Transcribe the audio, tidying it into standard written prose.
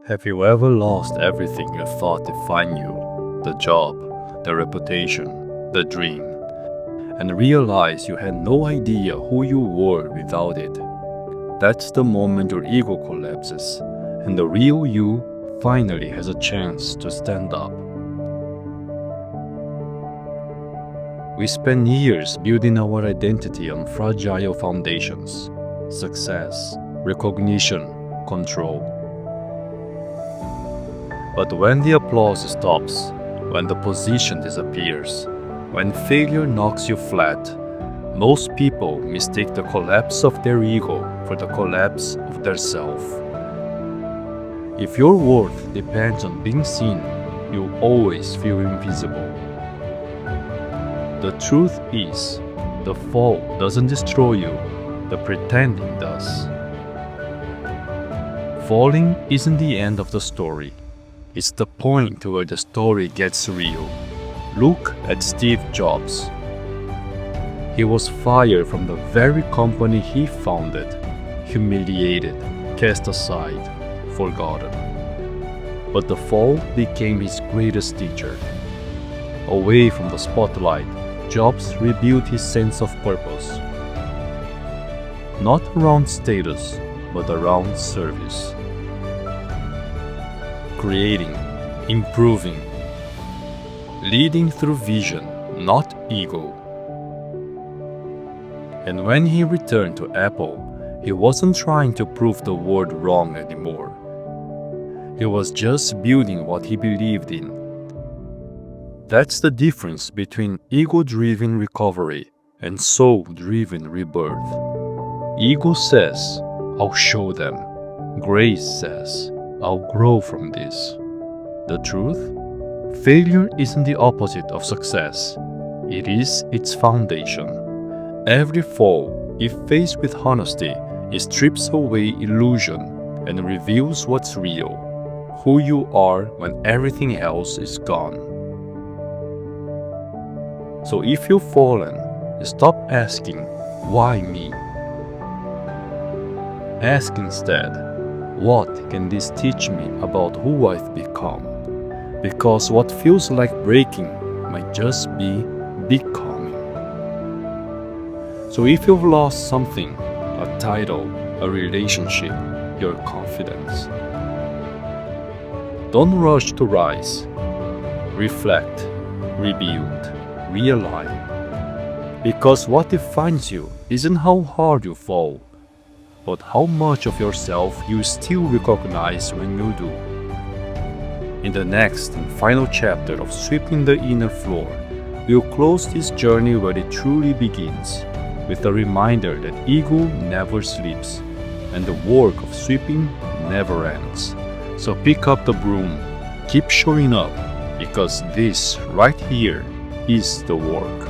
Have you ever lost everything you thought defined you? The job, the reputation, the dream, and realized you had no idea who you were without it? That's the moment your ego collapses, and the real you finally has a chance to stand up. We spend years building our identity on fragile foundations: success, recognition, control. But when the applause stops, when the position disappears, when failure knocks you flat, most people mistake the collapse of their ego for the collapse of their self. If your worth depends on being seen, you'll always feel invisible. The truth is, the fall doesn't destroy you, the pretending does. Falling isn't the end of the story. It's the point where the story gets real. Look at Steve Jobs. He was fired from the very company he founded, humiliated, cast aside, forgotten. But the fall became his greatest teacher. Away from the spotlight, Jobs rebuilt his sense of purpose. Not around status, but around service. Creating, improving, leading through vision, not ego. And when he returned to Apple, he wasn't trying to prove the world wrong anymore. He was just building what he believed in. That's the difference between ego-driven recovery and soul-driven rebirth. Ego says, "I'll show them." Grace says, "I'll grow from this." The truth? Failure isn't the opposite of success. It is its foundation. Every fall, if faced with honesty, strips away illusion and reveals what's real, who you are when everything else is gone. So if you've fallen, stop asking, "Why me?" Ask instead, "What can this teach me about who I've become?" Because what feels like breaking might just be becoming. So if you've lost something, a title, a relationship, your confidence, don't rush to rise. Reflect, rebuild, realign. Because what defines you isn't how hard you fall, but how much of yourself you still recognize when you do. In the next and final chapter of Sweeping the Inner Floor, we'll close this journey where it truly begins, with a reminder that ego never sleeps, and the work of sweeping never ends. So pick up the broom, keep showing up, because this right here is the work.